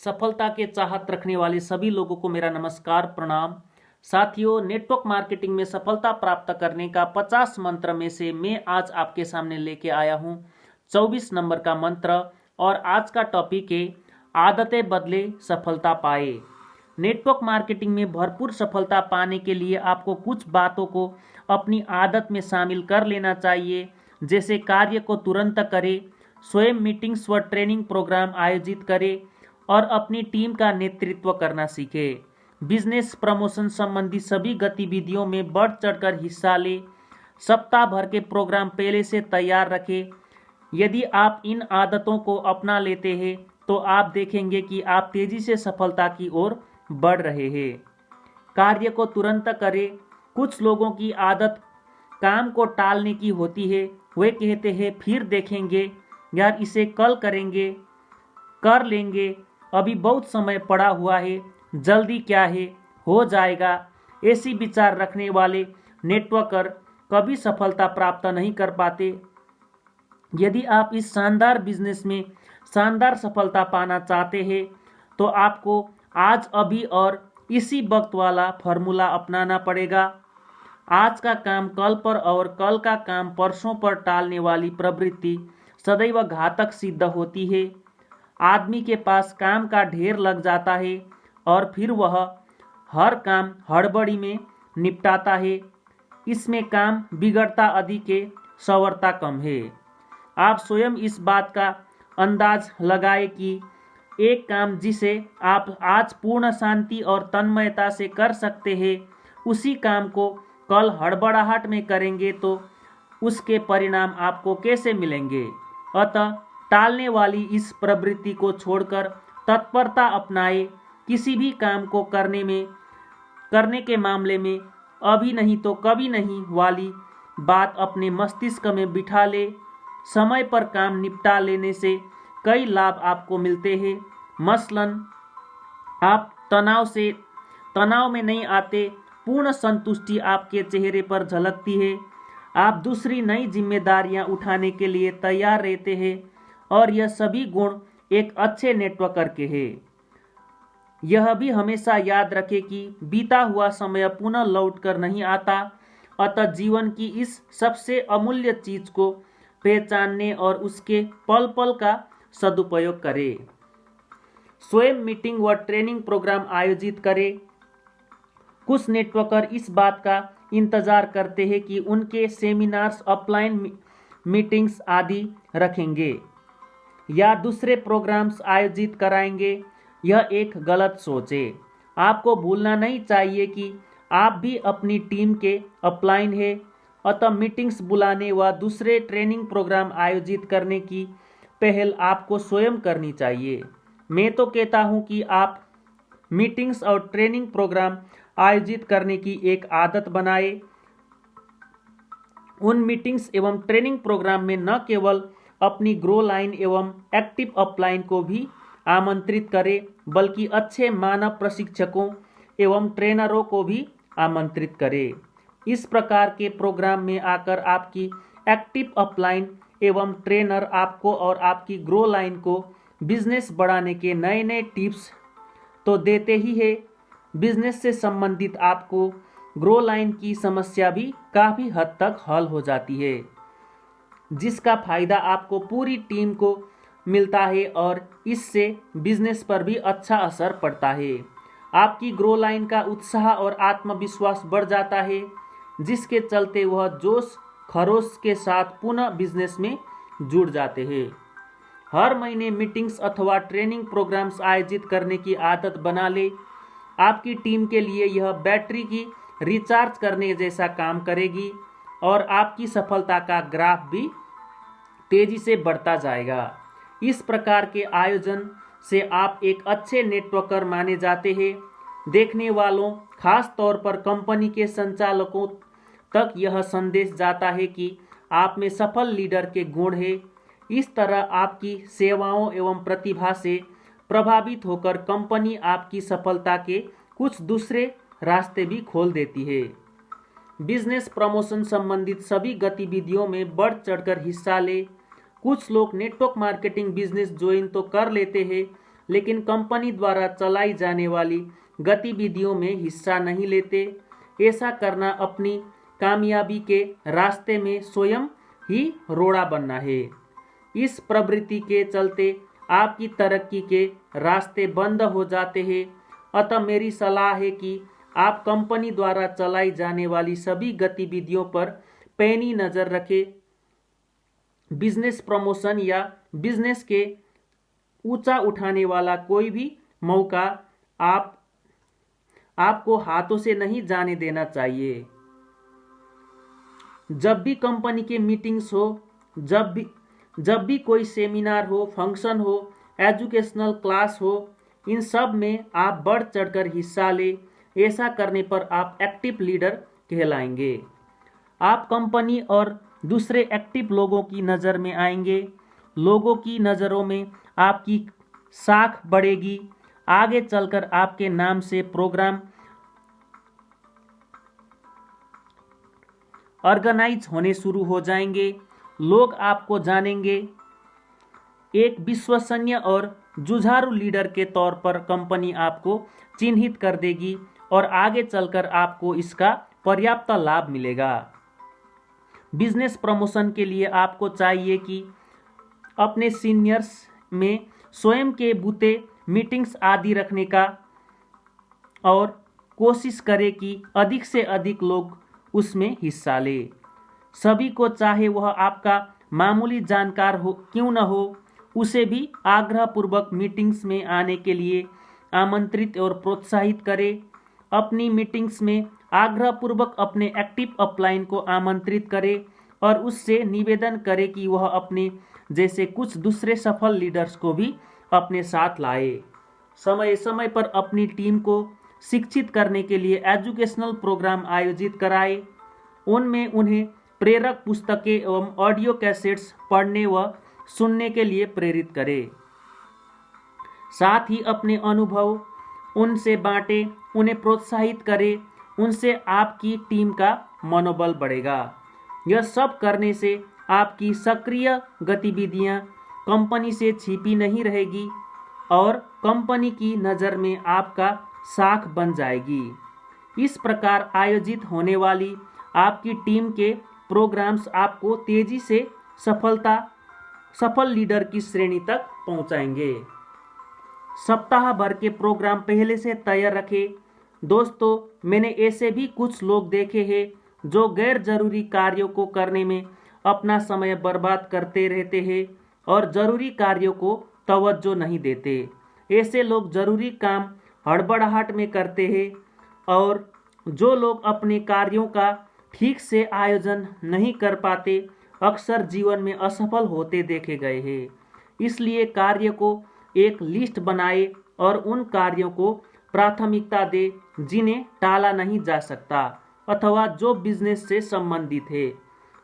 सफलता के चाहत रखने वाले सभी लोगों को मेरा नमस्कार प्रणाम। साथियों, नेटवर्क मार्केटिंग में सफलता प्राप्त करने का 50 मंत्र में से मैं आज आपके सामने लेके आया हूं 24 नंबर का मंत्र। और आज का टॉपिक है आदतें बदले सफलता पाए। नेटवर्क मार्केटिंग में भरपूर सफलता पाने के लिए आपको कुछ बातों को अपनी आदत में शामिल कर लेना चाहिए, जैसे कार्य को तुरंत करें, स्वयं मीटिंग्स व ट्रेनिंग प्रोग्राम आयोजित करें और अपनी टीम का नेतृत्व करना सीखें। बिजनेस प्रमोशन संबंधी सभी गतिविधियों में बढ़ चढ़कर हिस्सा लें। सप्ताह भर के प्रोग्राम पहले से तैयार रखें। यदि आप इन आदतों को अपना लेते हैं तो आप देखेंगे कि आप तेजी से सफलता की ओर बढ़ रहे हैं। कार्य को तुरंत करें। कुछ लोगों की आदत काम को टालने की होती है। वे कहते हैं फिर देखेंगे, यार इसे कल करेंगे, कर लेंगे, अभी बहुत समय पड़ा हुआ है, जल्दी क्या है, हो जाएगा। ऐसी विचार रखने वाले नेटवर्कर कभी सफलता प्राप्त नहीं कर पाते। यदि आप इस शानदार बिजनेस में शानदार सफलता पाना चाहते हैं तो आपको आज, अभी और इसी वक्त वाला फॉर्मूला अपनाना पड़ेगा। आज का काम कल पर और कल का काम परसों पर टालने वाली प्रवृत्ति सदैव घातक सिद्ध होती है। आदमी के पास काम का ढेर लग जाता है और फिर वह हर काम हड़बड़ी में निपटाता है। इसमें काम बिगड़ता अधिक है, सवरता कम है। आप स्वयं इस बात का अंदाज लगाए कि एक काम जिसे आप आज पूर्ण शांति और तन्मयता से कर सकते हैं, उसी काम को कल हड़बड़ाहट में करेंगे तो उसके परिणाम आपको कैसे मिलेंगे। अतः टालने वाली इस प्रवृत्ति को छोड़कर तत्परता अपनाए। किसी भी काम को करने के मामले में अभी नहीं तो कभी नहीं वाली बात अपने मस्तिष्क में बिठा ले। समय पर काम निपटा लेने से कई लाभ आपको मिलते हैं। मसलन आप तनाव में नहीं आते, पूर्ण संतुष्टि आपके चेहरे पर झलकती है। आप दूसरी नई जिम्मेदारियां उठाने के लिए तैयार रहते हैं और यह सभी गुण एक अच्छे नेटवर्कर के हैं। यह भी हमेशा याद रखें कि बीता हुआ समय पुनः लौट कर नहीं आता। अतः जीवन की इस सबसे अमूल्य चीज को पहचानने और उसके पल पल का सदुपयोग करें। स्वयं मीटिंग व ट्रेनिंग प्रोग्राम आयोजित करें। कुछ नेटवर्कर इस बात का इंतजार करते हैं कि उनके सेमिनार्स ऑफलाइन मीटिंग्स आदि रखेंगे या दूसरे प्रोग्राम्स आयोजित कराएंगे। यह एक गलत सोच है। आपको भूलना नहीं चाहिए कि आप भी अपनी टीम के अपलाइन है। अतः मीटिंग्स बुलाने व दूसरे ट्रेनिंग प्रोग्राम आयोजित करने की पहल आपको स्वयं करनी चाहिए। मैं तो कहता हूं कि आप मीटिंग्स और ट्रेनिंग प्रोग्राम आयोजित करने की एक आदत बनाए। उन मीटिंग्स एवं ट्रेनिंग प्रोग्राम में न केवल अपनी ग्रो लाइन एवं एक्टिव अपलाइन को भी आमंत्रित करें, बल्कि अच्छे मानव प्रशिक्षकों एवं ट्रेनरों को भी आमंत्रित करें। इस प्रकार के प्रोग्राम में आकर आपकी एक्टिव अपलाइन एवं ट्रेनर आपको और आपकी ग्रो लाइन को बिजनेस बढ़ाने के नए नए टिप्स तो देते ही है, बिजनेस से संबंधित आपको ग्रो लाइन की समस्या भी काफ़ी हद तक हल हो जाती है, जिसका फायदा आपको पूरी टीम को मिलता है और इससे बिजनेस पर भी अच्छा असर पड़ता है। आपकी ग्रो लाइन का उत्साह और आत्मविश्वास बढ़ जाता है, जिसके चलते वह जोश खरोश के साथ पुनः बिजनेस में जुड़ जाते हैं। हर महीने मीटिंग्स अथवा ट्रेनिंग प्रोग्राम्स आयोजित करने की आदत बना ले। आपकी टीम के लिए यह बैटरी की रिचार्ज करने जैसा काम करेगी और आपकी सफलता का ग्राफ भी तेजी से बढ़ता जाएगा। इस प्रकार के आयोजन से आप एक अच्छे नेटवर्कर माने जाते हैं। देखने वालों, खास तौर पर कंपनी के संचालकों तक यह संदेश जाता है कि आप में सफल लीडर के गुण हैं। इस तरह आपकी सेवाओं एवं प्रतिभा से प्रभावित होकर कंपनी आपकी सफलता के कुछ दूसरे रास्ते भी खोल देती है। बिजनेस प्रमोशन संबंधित सभी गतिविधियों में बढ़ चढ़कर हिस्सा ले। कुछ लोग नेटवर्क मार्केटिंग बिजनेस ज्वाइन तो कर लेते हैं, लेकिन कंपनी द्वारा चलाई जाने वाली गतिविधियों में हिस्सा नहीं लेते। ऐसा करना अपनी कामयाबी के रास्ते में स्वयं ही रोड़ा बनना है। इस प्रवृत्ति के चलते आपकी तरक्की के रास्ते बंद हो जाते हैं। अतः मेरी सलाह है कि आप कंपनी द्वारा चलाई जाने वाली सभी गतिविधियों पर पैनी नज़र रखें। बिजनेस प्रमोशन या बिजनेस के ऊंचा उठाने वाला कोई भी मौका आपको हाथों से नहीं जाने देना चाहिए। जब भी कंपनी के मीटिंग्स हो, जब भी कोई सेमिनार हो, फंक्शन हो, एजुकेशनल क्लास हो, इन सब में आप बढ़ चढ़कर हिस्सा ले। ऐसा करने पर आप एक्टिव लीडर कहलाएंगे। आप कंपनी और दूसरे एक्टिव लोगों की नज़र में आएंगे। लोगों की नज़रों में आपकी साख बढ़ेगी। आगे चलकर आपके नाम से प्रोग्राम ऑर्गेनाइज होने शुरू हो जाएंगे। लोग आपको जानेंगे। एक विश्वसनीय और जुझारू लीडर के तौर पर कंपनी आपको चिन्हित कर देगी और आगे चलकर आपको इसका पर्याप्त लाभ मिलेगा। बिजनेस प्रमोशन के लिए आपको चाहिए कि अपने सीनियर्स में स्वयं के बूते मीटिंग्स आदि रखने का और कोशिश करें कि अधिक से अधिक लोग उसमें हिस्सा ले। सभी को, चाहे वह आपका मामूली जानकार हो क्यों न हो, उसे भी आग्रहपूर्वक मीटिंग्स में आने के लिए आमंत्रित और प्रोत्साहित करें। अपनी मीटिंग्स में आग्रहपूर्वक अपने एक्टिव अपलाइन को आमंत्रित करें और उससे निवेदन करें कि वह अपने जैसे कुछ दूसरे सफल लीडर्स को भी अपने साथ लाए। समय समय पर अपनी टीम को शिक्षित करने के लिए एजुकेशनल प्रोग्राम आयोजित कराए। उनमें उन्हें प्रेरक पुस्तकें एवं ऑडियो कैसेट्स पढ़ने व सुनने के लिए प्रेरित करें। साथ ही अपने अनुभव उनसे बांटें, उन्हें प्रोत्साहित करें। उनसे आपकी टीम का मनोबल बढ़ेगा। यह सब करने से आपकी सक्रिय गतिविधियां कंपनी से छिपी नहीं रहेगी और कंपनी की नज़र में आपका साख बन जाएगी। इस प्रकार आयोजित होने वाली आपकी टीम के प्रोग्राम्स आपको तेजी से सफल लीडर की श्रेणी तक पहुंचाएंगे। सप्ताह भर के प्रोग्राम पहले से तैयार रखें। दोस्तों, मैंने ऐसे भी कुछ लोग देखे हैं जो गैर जरूरी कार्यों को करने में अपना समय बर्बाद करते रहते हैं और जरूरी कार्यों को तवज्जो नहीं देते। ऐसे लोग जरूरी काम हड़बड़ाहट में करते हैं और जो लोग अपने कार्यों का ठीक से आयोजन नहीं कर पाते अक्सर जीवन में असफल होते देखे गए हैं। इसलिए कार्य को एक लिस्ट बनाए और उन कार्यों को प्राथमिकता दे जिन्हें टाला नहीं जा सकता अथवा जो बिजनेस से संबंधित है।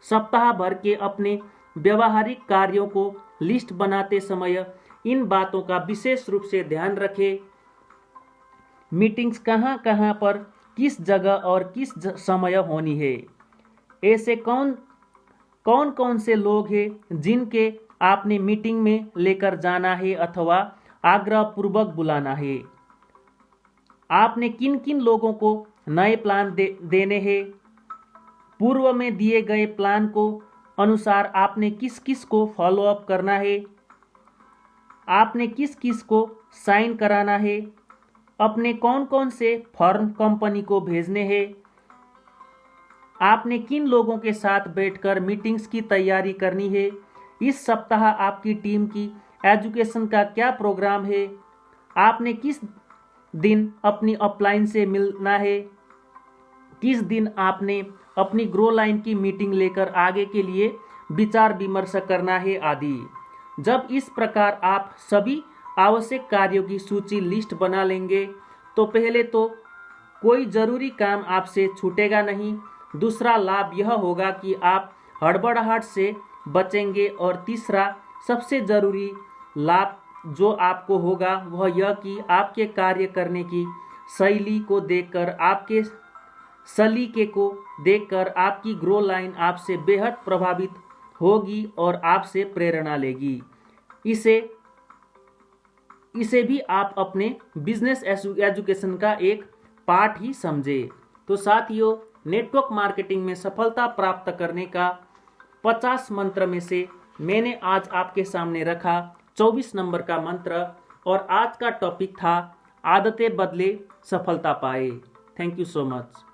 सप्ताह भर के अपने व्यवहारिक कार्यों को लिस्ट बनाते समय इन बातों का विशेष रूप से ध्यान रखें। मीटिंग्स कहाँ कहाँ पर, किस जगह और किस समय होनी है। ऐसे कौन से लोग हैं जिनके आपने मीटिंग में लेकर जाना है अथवा आग्रहपूर्वक बुलाना है। आपने किन किन लोगों को नए प्लान देने हैं। पूर्व में दिए गए प्लान को अनुसार आपने किस किस को फॉलो अप करना है। आपने किस किस को साइन कराना है। अपने कौन कौन से फॉर्म कंपनी को भेजने हैं। आपने किन लोगों के साथ बैठकर मीटिंग्स की तैयारी करनी है। इस सप्ताह आपकी टीम की एजुकेशन का क्या प्रोग्राम है। आपने किस दिन अपनी अपलाइन से मिलना है। किस दिन आपने अपनी ग्रो लाइन की मीटिंग लेकर आगे के लिए विचार विमर्श करना है आदि। जब इस प्रकार आप सभी आवश्यक कार्यों की सूची लिस्ट बना लेंगे तो पहले तो कोई जरूरी काम आपसे छूटेगा नहीं। दूसरा लाभ यह होगा कि आप हड़बड़ाहट से बचेंगे और तीसरा सबसे जरूरी लाभ जो आपको होगा वह यह कि आपके कार्य करने की शैली को देखकर, आपके सलीके को देखकर आपकी ग्रो लाइन आपसे बेहद प्रभावित होगी और आपसे प्रेरणा लेगी। इसे इसे भी आप अपने बिजनेस एजुकेशन का एक पार्ट ही समझे। तो साथियों, नेटवर्क मार्केटिंग में सफलता प्राप्त करने का 50 मंत्र में से मैंने आज आपके सामने रखा 24 नंबर का मंत्र, और आज का टॉपिक था आदतें बदले सफलता पाए। Thank you so much.